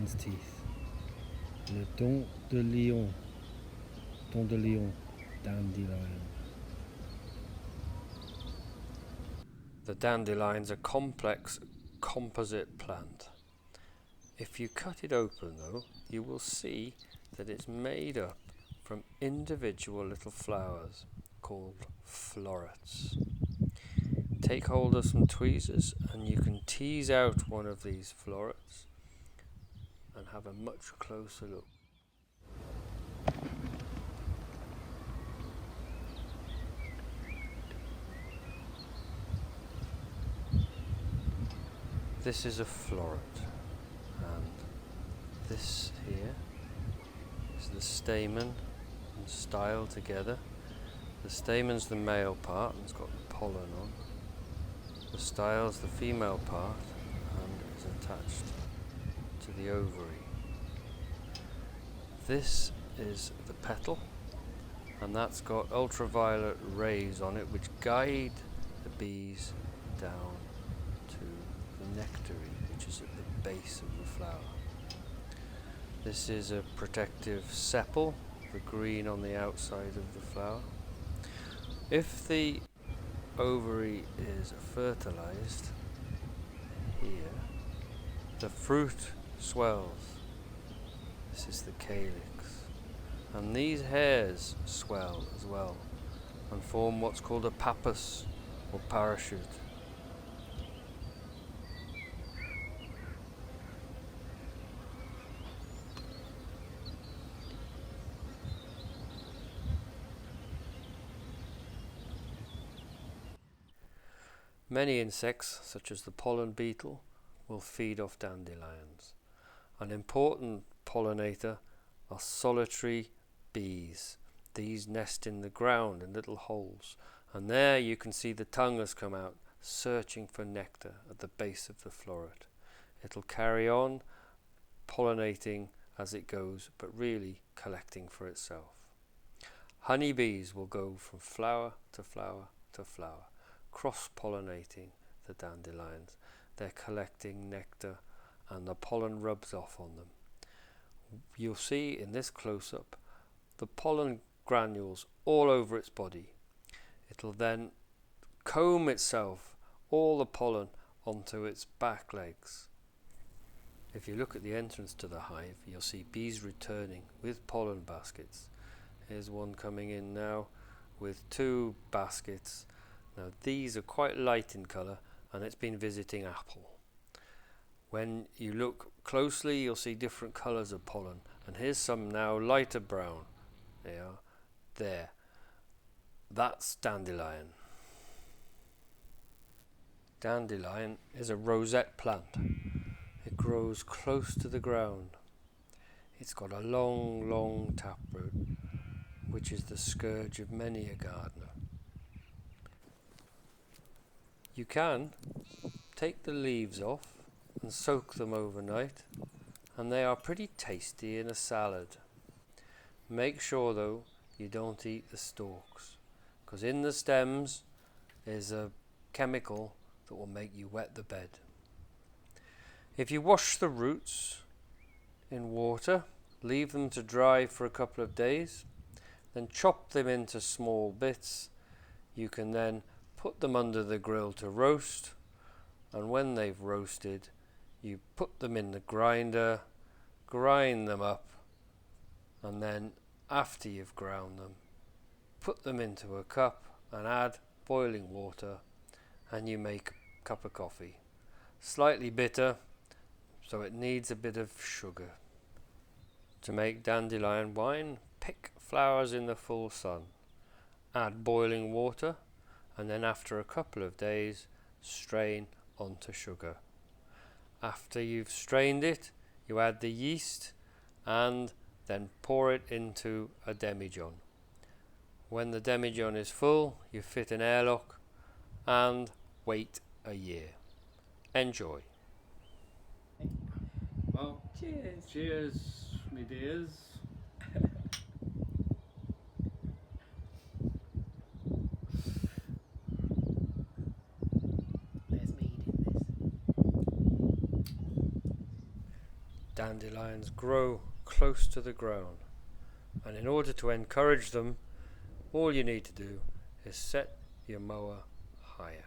lion's teeth. Le Dandelion, dandelion. The dandelion's a complex composite plant. If you cut it open though, you will see that it's made up from individual little flowers called florets. Take hold of some tweezers and you can tease out one of these florets and have a much closer look. This is a floret, and this here is the stamen and style together. The stamen's the male part and it's got pollen on. The style's the female part and is attached to the ovary. This is the petal, and that's got ultraviolet rays on it which guide the bees down to the nectary, which is at the base of the flower. This is a protective sepal, the green on the outside of the flower. If the ovary is fertilized here, the fruit swells. This is the calyx, and these hairs swell as well and form what's called a pappus or parachute. Many insects, such as the pollen beetle, will feed off dandelions. An important pollinator are solitary bees. These nest in the ground in little holes, and there you can see the tongue has come out, searching for nectar at the base of the floret. It'll carry on pollinating as it goes, but really collecting for itself. Honeybees will go from flower to flower to flower, cross-pollinating the dandelions. They're collecting nectar and the pollen rubs off on them. You'll see in this close-up the pollen granules all over its body. It'll then comb itself, all the pollen, onto its back legs. If you look at the entrance to the hive, you'll see bees returning with pollen baskets. Here's one coming in now with 2 baskets. Now these are quite light in colour and it's been visiting apple. When you look closely you'll see different colours of pollen, and here's some now lighter brown. They are there. That's dandelion. Dandelion is a rosette plant. It grows close to the ground. It's got a long taproot, which is the scourge of many a gardener. You can take the leaves off and soak them overnight, and they are pretty tasty in a salad. Make sure though you don't eat the stalks, because in the stems is a chemical that will make you wet the bed. If you wash the roots in water, leave them to dry for a couple of days, then chop them into small bits. You can then put them under the grill to roast, and when they've roasted you put them in the grinder, grind them up, and then after you've ground them, put them into a cup and add boiling water, and you make a cup of coffee. Slightly bitter, so it needs a bit of sugar. To make dandelion wine, pick flowers in the full sun, add boiling water, and then after a couple of days strain onto sugar. After you've strained it, you add the yeast and then pour it into a demijohn. When the demijohn is full, you fit an airlock and wait a year. Enjoy. Well, Cheers. cheers, me dears. There's mead in this. dandelions grow close to the ground, and in order to encourage them, all you need to do is set your mower higher.